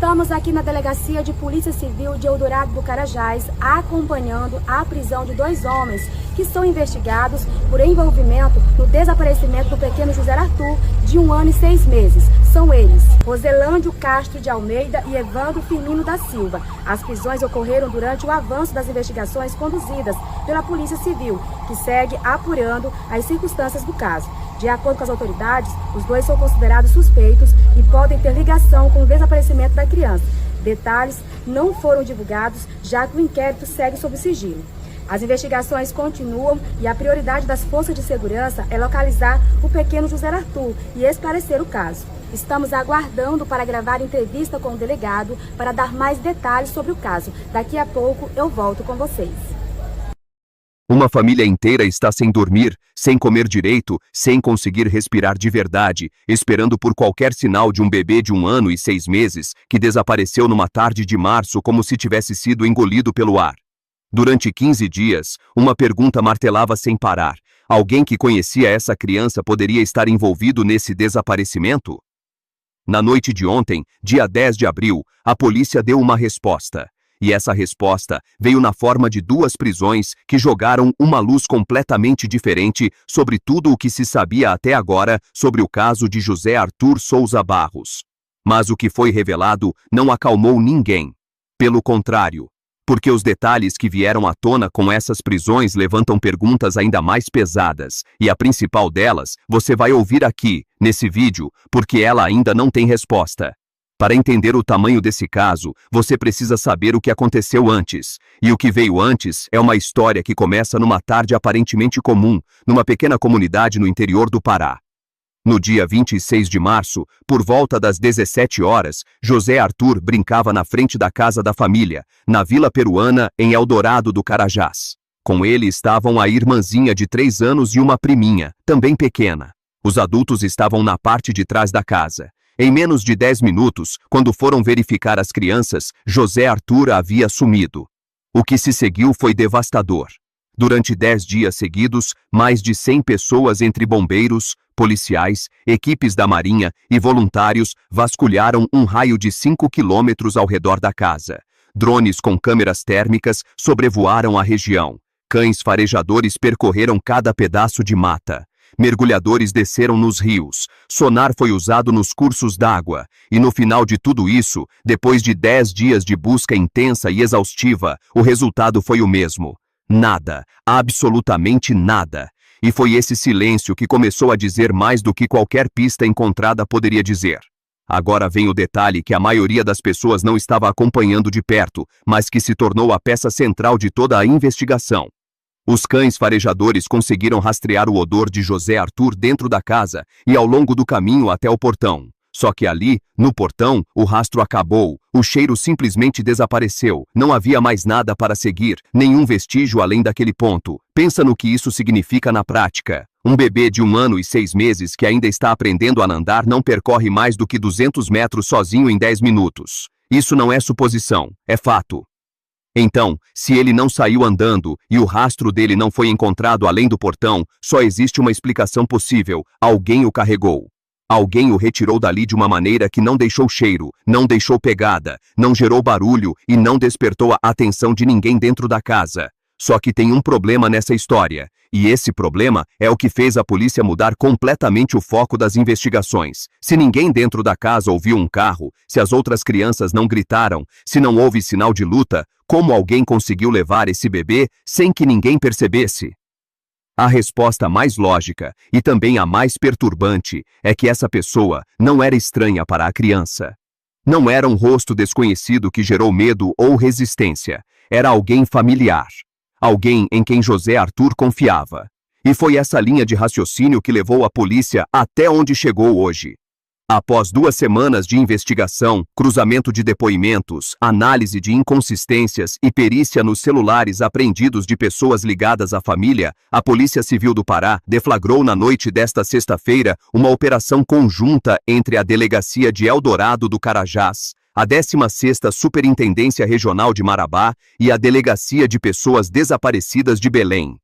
Estamos aqui na Delegacia de Polícia Civil de Eldorado do Carajás, acompanhando a prisão de 2 homens que são investigados por envolvimento no desaparecimento do pequeno José Arthur, de 1 ano e 6 meses. São eles, Roselândio Castro de Almeida e Evandro Firmino da Silva. As prisões ocorreram durante o avanço das investigações conduzidas pela Polícia Civil, que segue apurando as circunstâncias do caso. De acordo com as autoridades, os 2 são considerados suspeitos e podem ter ligação com o desaparecimento da criança. Detalhes não foram divulgados, já que o inquérito segue sob sigilo. As investigações continuam e a prioridade das forças de segurança é localizar o pequeno José Arthur e esclarecer o caso. Estamos aguardando para gravar entrevista com o delegado para dar mais detalhes sobre o caso. Daqui a pouco eu volto com vocês. Uma família inteira está sem dormir, sem comer direito, sem conseguir respirar de verdade, esperando por qualquer sinal de um bebê de 1 ano e 6 meses que desapareceu numa tarde de março como se tivesse sido engolido pelo ar. Durante 15 dias, uma pergunta martelava sem parar. Alguém que conhecia essa criança poderia estar envolvido nesse desaparecimento? Na noite de ontem, dia 10 de abril, a polícia deu uma resposta. E essa resposta veio na forma de 2 prisões que jogaram uma luz completamente diferente sobre tudo o que se sabia até agora sobre o caso de José Arthur Souza Barros. Mas o que foi revelado não acalmou ninguém. Pelo contrário, porque os detalhes que vieram à tona com essas prisões levantam perguntas ainda mais pesadas, e a principal delas você vai ouvir aqui, nesse vídeo, porque ela ainda não tem resposta. Para entender o tamanho desse caso, você precisa saber o que aconteceu antes. E o que veio antes é uma história que começa numa tarde aparentemente comum, numa pequena comunidade no interior do Pará. No dia 26 de março, por volta das 17 horas, José Arthur brincava na frente da casa da família, na Vila Peruana, em Eldorado do Carajás. Com ele estavam a irmãzinha de 3 anos e uma priminha, também pequena. Os adultos estavam na parte de trás da casa. Em menos de 10 minutos, quando foram verificar as crianças, José Arthur havia sumido. O que se seguiu foi devastador. Durante 10 dias seguidos, mais de 100 pessoas entre bombeiros, policiais, equipes da Marinha e voluntários vasculharam um raio de 5 quilômetros ao redor da casa. Drones com câmeras térmicas sobrevoaram a região. Cães farejadores percorreram cada pedaço de mata. Mergulhadores desceram nos rios, sonar foi usado nos cursos d'água, e no final de tudo isso, depois de 10 dias de busca intensa e exaustiva, o resultado foi o mesmo. Nada, absolutamente nada. E foi esse silêncio que começou a dizer mais do que qualquer pista encontrada poderia dizer. Agora vem o detalhe que a maioria das pessoas não estava acompanhando de perto, mas que se tornou a peça central de toda a investigação. Os cães farejadores conseguiram rastrear o odor de José Arthur dentro da casa e ao longo do caminho até o portão. Só que ali, no portão, o rastro acabou, o cheiro simplesmente desapareceu, não havia mais nada para seguir, nenhum vestígio além daquele ponto. Pensa no que isso significa na prática. Um bebê de 1 ano e 6 meses que ainda está aprendendo a andar não percorre mais do que 200 metros sozinho em 10 minutos. Isso não é suposição, é fato. Então, se ele não saiu andando e o rastro dele não foi encontrado além do portão, só existe uma explicação possível: alguém o carregou. Alguém o retirou dali de uma maneira que não deixou cheiro, não deixou pegada, não gerou barulho e não despertou a atenção de ninguém dentro da casa. Só que tem um problema nessa história, e esse problema é o que fez a polícia mudar completamente o foco das investigações. Se ninguém dentro da casa ouviu um carro, se as outras crianças não gritaram, se não houve sinal de luta, como alguém conseguiu levar esse bebê sem que ninguém percebesse? A resposta mais lógica, e também a mais perturbante, é que essa pessoa não era estranha para a criança. Não era um rosto desconhecido que gerou medo ou resistência. Era alguém familiar. Alguém em quem José Arthur confiava. E foi essa linha de raciocínio que levou a polícia até onde chegou hoje. Após 2 semanas de investigação, cruzamento de depoimentos, análise de inconsistências e perícia nos celulares apreendidos de pessoas ligadas à família, a Polícia Civil do Pará deflagrou na noite desta sexta-feira uma operação conjunta entre a Delegacia de Eldorado do Carajás, a 16ª Superintendência Regional de Marabá e a Delegacia de Pessoas Desaparecidas de Belém.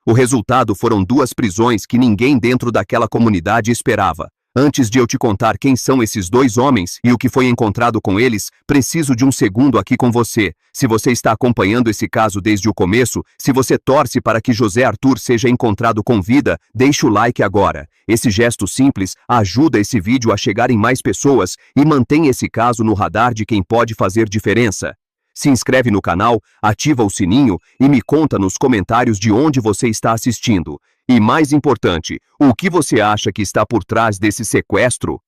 O resultado foram 2 prisões que ninguém dentro daquela comunidade esperava. Antes de eu te contar quem são esses dois homens e o que foi encontrado com eles, preciso de um segundo aqui com você. Se você está acompanhando esse caso desde o começo, se você torce para que José Arthur seja encontrado com vida, deixe o like agora. Esse gesto simples ajuda esse vídeo a chegar em mais pessoas e mantém esse caso no radar de quem pode fazer diferença. Se inscreve no canal, ativa o sininho e me conta nos comentários de onde você está assistindo. E mais importante, o que você acha que está por trás desse sequestro?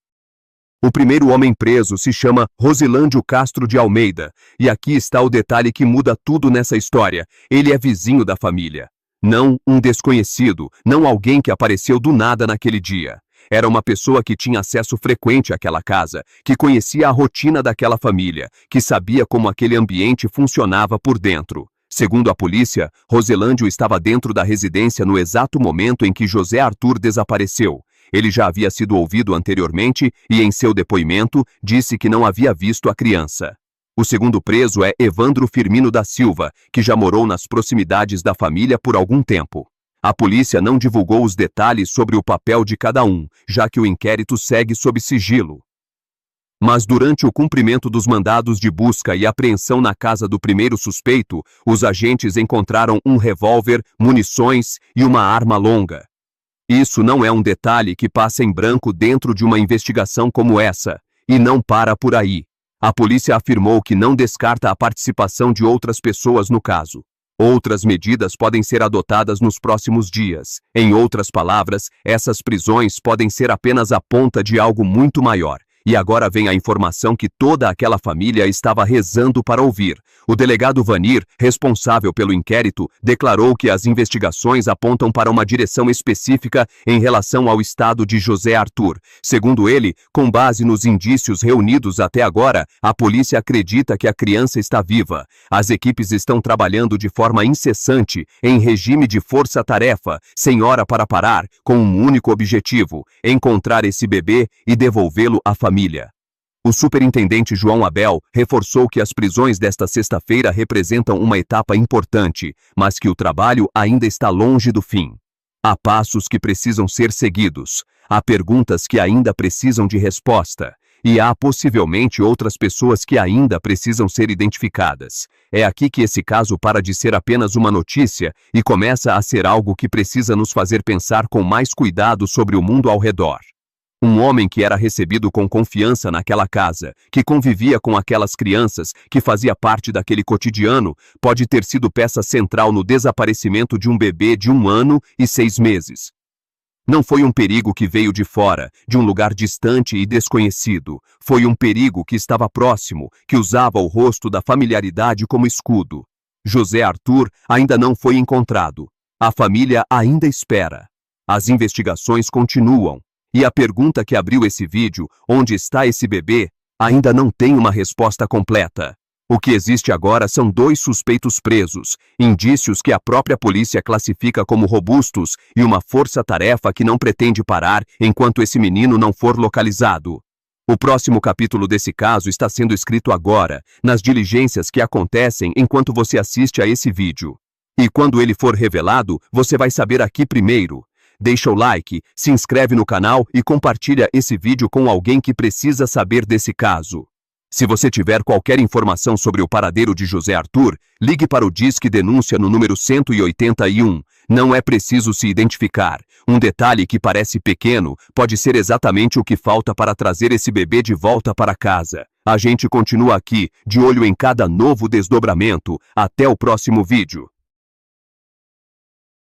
O primeiro homem preso se chama Rosilândio Castro de Almeida, e aqui está o detalhe que muda tudo nessa história. Ele é vizinho da família. Não um desconhecido, não alguém que apareceu do nada naquele dia. Era uma pessoa que tinha acesso frequente àquela casa, que conhecia a rotina daquela família, que sabia como aquele ambiente funcionava por dentro. Segundo a polícia, Rosilândio estava dentro da residência no exato momento em que José Arthur desapareceu. Ele já havia sido ouvido anteriormente e, em seu depoimento, disse que não havia visto a criança. O segundo preso é Evandro Firmino da Silva, que já morou nas proximidades da família por algum tempo. A polícia não divulgou os detalhes sobre o papel de cada um, já que o inquérito segue sob sigilo. Mas durante o cumprimento dos mandados de busca e apreensão na casa do primeiro suspeito, os agentes encontraram um revólver, munições e uma arma longa. Isso não é um detalhe que passa em branco dentro de uma investigação como essa, e não para por aí. A polícia afirmou que não descarta a participação de outras pessoas no caso. Outras medidas podem ser adotadas nos próximos dias. Em outras palavras, essas prisões podem ser apenas a ponta de algo muito maior. E agora vem a informação que toda aquela família estava rezando para ouvir. O delegado Vanir, responsável pelo inquérito, declarou que as investigações apontam para uma direção específica em relação ao estado de José Arthur. Segundo ele, com base nos indícios reunidos até agora, a polícia acredita que a criança está viva. As equipes estão trabalhando de forma incessante, em regime de força-tarefa, sem hora para parar, com um único objetivo: encontrar esse bebê e devolvê-lo à família. O superintendente João Abel reforçou que as prisões desta sexta-feira representam uma etapa importante, mas que o trabalho ainda está longe do fim. Há passos que precisam ser seguidos, há perguntas que ainda precisam de resposta, e há possivelmente outras pessoas que ainda precisam ser identificadas. É aqui que esse caso para de ser apenas uma notícia e começa a ser algo que precisa nos fazer pensar com mais cuidado sobre o mundo ao redor. Um homem que era recebido com confiança naquela casa, que convivia com aquelas crianças, que fazia parte daquele cotidiano, pode ter sido peça central no desaparecimento de um bebê de 1 ano e 6 meses. Não foi um perigo que veio de fora, de um lugar distante e desconhecido. Foi um perigo que estava próximo, que usava o rosto da familiaridade como escudo. José Arthur ainda não foi encontrado. A família ainda espera. As investigações continuam. E a pergunta que abriu esse vídeo, onde está esse bebê, ainda não tem uma resposta completa. O que existe agora são 2 suspeitos presos, indícios que a própria polícia classifica como robustos e uma força-tarefa que não pretende parar enquanto esse menino não for localizado. O próximo capítulo desse caso está sendo escrito agora, nas diligências que acontecem enquanto você assiste a esse vídeo. E quando ele for revelado, você vai saber aqui primeiro. Deixa o like, se inscreve no canal e compartilha esse vídeo com alguém que precisa saber desse caso. Se você tiver qualquer informação sobre o paradeiro de José Arthur, ligue para o Disque Denúncia no número 181. Não é preciso se identificar. Um detalhe que parece pequeno pode ser exatamente o que falta para trazer esse bebê de volta para casa. A gente continua aqui, de olho em cada novo desdobramento. Até o próximo vídeo.